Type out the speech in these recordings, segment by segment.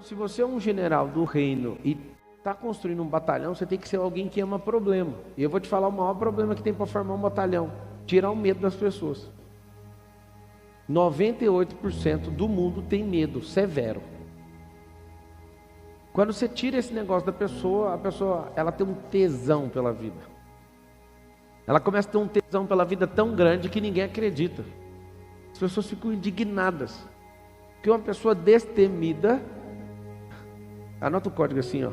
Se você é um general do reino e está construindo um batalhão, você tem que ser alguém que ama problema. E eu vou te falar o maior problema que tem para formar um batalhão: tirar o medo das pessoas. 98% do mundo tem medo severo. Quando você tira esse negócio da pessoa, a pessoa ela tem um tesão pela vida. Ela começa a ter um tesão pela vida tão grande que ninguém acredita. As pessoas ficam indignadas. Porque uma pessoa destemida, anota o código assim, ó.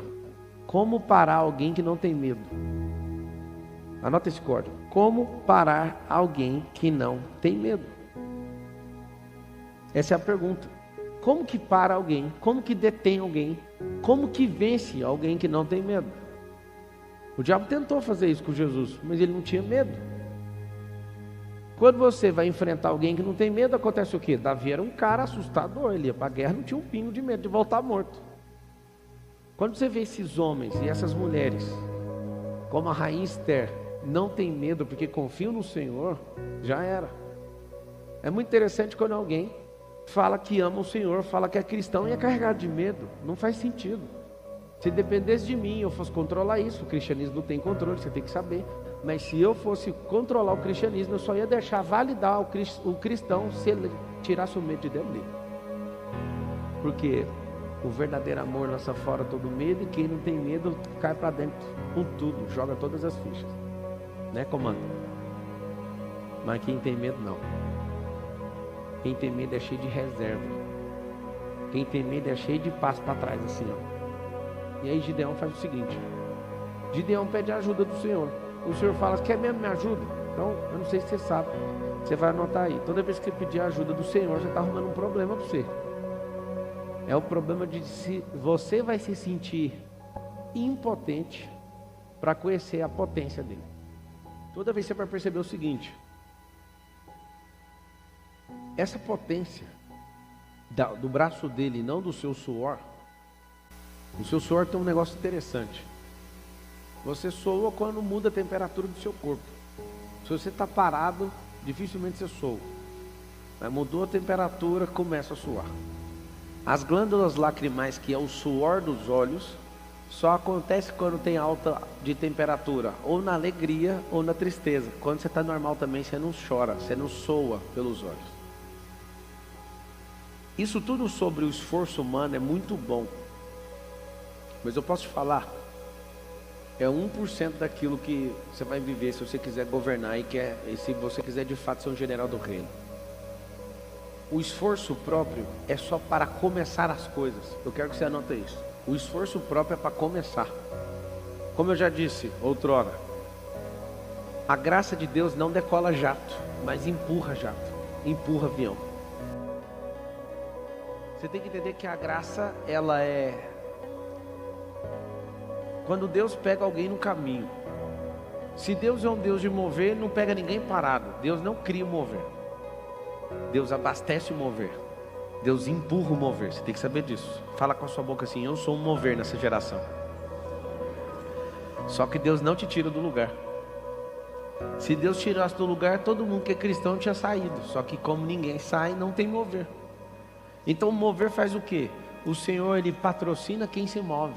Como parar alguém que não tem medo? Anota esse código. Como parar alguém que não tem medo? Essa é a pergunta. Como que para alguém? Como que detém alguém? Como que vence alguém que não tem medo? O diabo tentou fazer isso com Jesus, mas ele não tinha medo. Quando você vai enfrentar alguém que não tem medo, acontece o quê? Davi era um cara assustador, ele ia para a guerra, não tinha um pingo de medo de voltar morto. Quando você vê esses homens e essas mulheres, como a rainha Esther, não tem medo porque confiam no Senhor, já era. É muito interessante quando alguém fala que ama o Senhor, fala que é cristão e é carregado de medo. Não faz sentido. Se dependesse de mim, eu fosse controlar isso. O cristianismo não tem controle, você tem que saber. Mas se eu fosse controlar o cristianismo, eu só ia deixar validar o cristão se ele tirasse o medo de dentro dele. Porque o verdadeiro amor lança fora todo medo, e quem não tem medo cai para dentro com tudo, joga todas as fichas. Né, comando? Mas quem tem medo não. Quem tem medo é cheio de reserva. Quem tem medo é cheio de passo para trás assim, ó. E aí Gideão faz o seguinte: Gideão pede a ajuda do Senhor. O Senhor fala: quer mesmo me ajuda? Então, eu não sei se você sabe, você vai anotar aí. Toda vez que você pedir a ajuda do Senhor, você está arrumando um problema para você. É o problema de se você vai se sentir impotente para conhecer a potência dele. Toda vez você vai perceber o seguinte: essa potência do braço dele, não do seu suor. O seu suor tem um negócio interessante. Você soa quando muda a temperatura do seu corpo. Se você está parado, dificilmente você soa. Mas mudou a temperatura, começa a suar. As glândulas lacrimais, que é o suor dos olhos, só acontece quando tem alta de temperatura, ou na alegria ou na tristeza. Quando você está normal também, você não chora, você não soa pelos olhos. Isso tudo sobre o esforço humano é muito bom. Mas eu posso te falar, é 1% daquilo que você vai viver se você quiser governar e se você quiser de fato ser um general do reino. O esforço próprio é só para começar as coisas. Eu quero que você anote isso. O esforço próprio é para começar. Como eu já disse outrora, a graça de Deus não decola jato, mas empurra jato, empurra avião. Você tem que entender que a graça, ela é quando Deus pega alguém no caminho. Se Deus é um Deus de mover, não pega ninguém parado. Deus não cria o mover. Deus abastece o mover. Deus empurra o mover. Você tem que saber disso. Fala com a sua boca assim: eu sou um mover nessa geração. Só que Deus não te tira do lugar. Se Deus tirasse do lugar, todo mundo que é cristão tinha saído. Só que como ninguém sai, não tem mover. Então o mover faz o quê? O Senhor, Ele patrocina quem se move.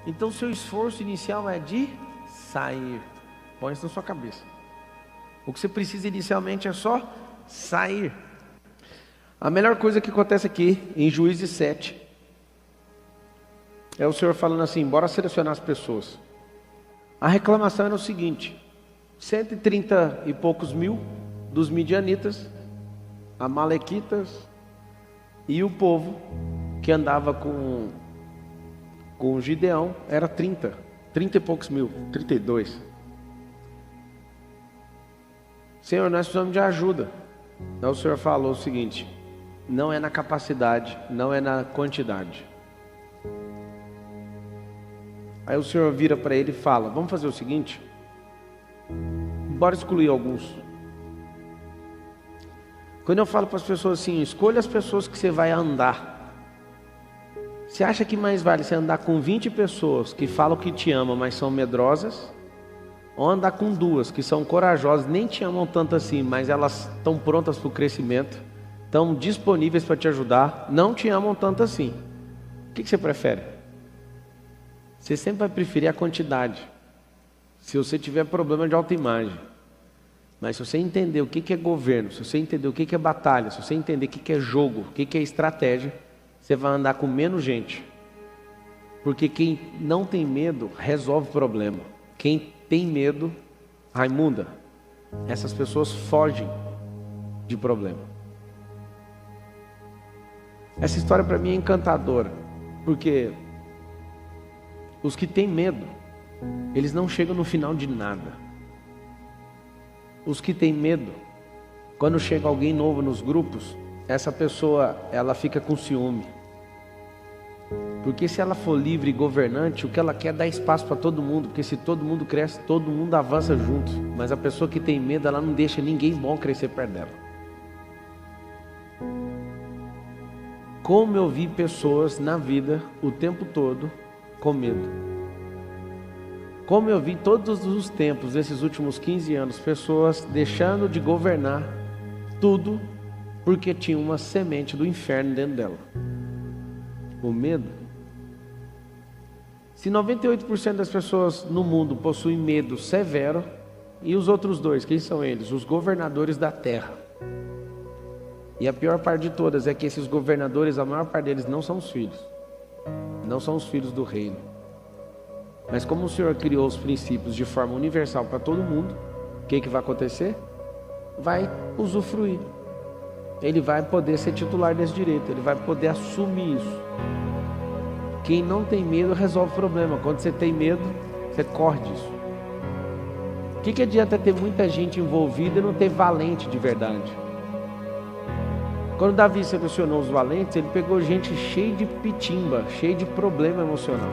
Então seu esforço inicial é de sair. Põe isso na sua cabeça. O que você precisa inicialmente é só sair. A melhor coisa que acontece aqui em Juízes 7 é o Senhor falando assim: bora selecionar as pessoas. A reclamação era o seguinte: 130 e poucos mil dos midianitas, amalequitas e o povo que andava com Gideão era 30 e poucos mil, 32. Senhor, nós precisamos de ajuda. Então o Senhor falou o seguinte: não é na capacidade, não é na quantidade. Aí o Senhor vira para ele e fala: vamos fazer o seguinte, bora excluir alguns. Quando eu falo para as pessoas assim: escolha as pessoas que você vai andar. Você acha que mais vale você andar com 20 pessoas que falam que te amam, mas são medrosas, ou andar com 2 que são corajosas, nem te amam tanto assim, mas elas estão prontas para o crescimento, estão disponíveis para te ajudar, não te amam tanto assim. O que você prefere? Você sempre vai preferir a quantidade. Se você tiver problema de autoimagem. Mas se você entender o que é governo, se você entender o que é batalha, se você entender o que é jogo, o que é estratégia, você vai andar com menos gente. Porque quem não tem medo resolve problema. Quem tem medo, Raimunda, essas pessoas fogem de problema. Essa história para mim é encantadora, porque os que têm medo, eles não chegam no final de nada. Os que têm medo, quando chega alguém novo nos grupos, essa pessoa, ela fica com ciúme. Porque se ela for livre e governante, o que ela quer é dar espaço para todo mundo, porque se todo mundo cresce, todo mundo avança junto. Mas a pessoa que tem medo, ela não deixa ninguém bom crescer perto dela. Como eu vi pessoas na vida, o tempo todo, com medo. Como eu vi todos os tempos, esses últimos 15 anos, pessoas deixando de governar tudo, porque tinha uma semente do inferno dentro dela. O medo. Se 98% das pessoas no mundo possuem medo severo, e os outros dois, quem são eles? Os governadores da terra. E a pior parte de todas é que esses governadores, a maior parte deles não são os filhos. Não são os filhos do reino. Mas como o Senhor criou os princípios de forma universal para todo mundo, o que vai acontecer? Vai usufruir. Ele vai poder ser titular desse direito, ele vai poder assumir isso. Quem não tem medo resolve o problema. Quando você tem medo, você corre disso. O que adianta ter muita gente envolvida e não ter valente de verdade? Quando Davi selecionou os valentes, ele pegou gente cheia de pitimba, cheia de problema emocional.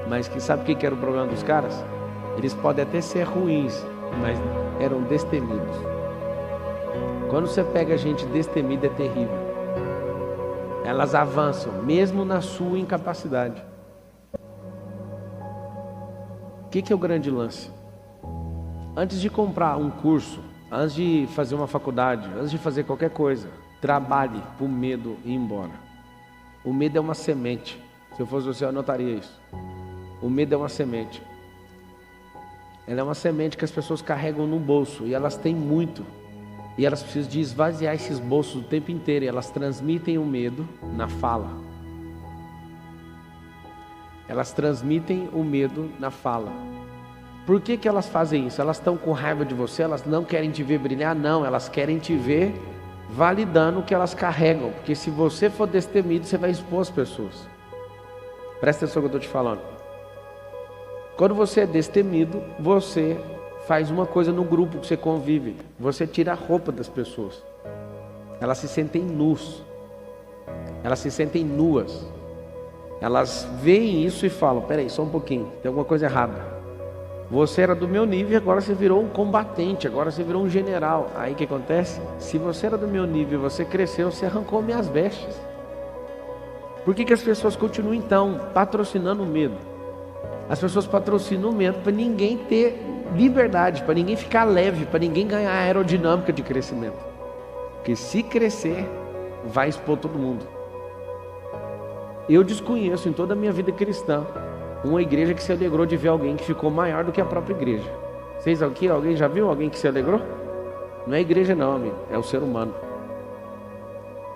Mas que sabe o que era o problema dos caras? Eles podem até ser ruins, mas eram destemidos. Quando você pega gente destemida é terrível. Elas avançam, mesmo na sua incapacidade. O que é o grande lance? Antes de comprar um curso, antes de fazer uma faculdade, antes de fazer qualquer coisa, trabalhe para o medo ir embora. O medo é uma semente. Se eu fosse você, eu anotaria isso. O medo é uma semente. Ela é uma semente que as pessoas carregam no bolso e elas têm muito. E elas precisam de esvaziar esses bolsos o tempo inteiro. E elas transmitem o medo na fala. Elas transmitem o medo na fala. Por que elas fazem isso? Elas estão com raiva de você? Elas não querem te ver brilhar? Não, elas querem te ver validando o que elas carregam. Porque se você for destemido, você vai expor as pessoas. Presta atenção no que eu estou te falando. Quando você é destemido, você faz uma coisa no grupo que você convive. Você tira a roupa das pessoas. Elas se sentem nus. Elas se sentem nuas. Elas veem isso e falam, peraí, só um pouquinho, tem alguma coisa errada. Você era do meu nível e agora você virou um combatente, agora você virou um general. Aí o que acontece? Se você era do meu nível e você cresceu, você arrancou minhas vestes. Por que as pessoas continuam então patrocinando o medo? As pessoas patrocinam o medo para ninguém ter liberdade, para ninguém ficar leve, para ninguém ganhar aerodinâmica de crescimento. Porque se crescer, vai expor todo mundo. Eu desconheço em toda a minha vida cristã uma igreja que se alegrou de ver alguém que ficou maior do que a própria igreja. Vocês aqui, alguém já viu alguém que se alegrou? Não é a igreja não, amigo, é o ser humano.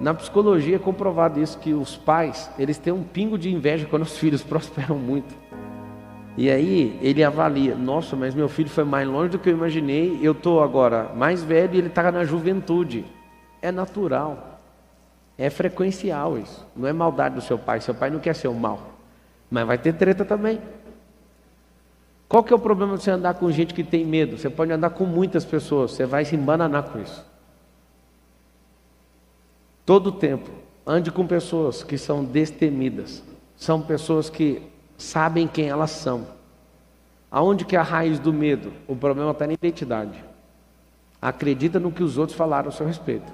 Na psicologia é comprovado isso, que os pais, eles têm um pingo de inveja quando os filhos prosperam muito. E aí ele avalia, nossa, mas meu filho foi mais longe do que eu imaginei, eu estou agora mais velho e ele está na juventude. É natural, é frequencial isso, não é maldade do seu pai não quer ser o mal, mas vai ter treta também. Qual que é o problema de você andar com gente que tem medo? Você pode andar com muitas pessoas, você vai se embananar com isso. Todo o tempo, ande com pessoas que são destemidas, são pessoas que sabem quem elas são. Aonde que é a raiz do medo? O problema está na identidade. Acredita no que os outros falaram a seu respeito.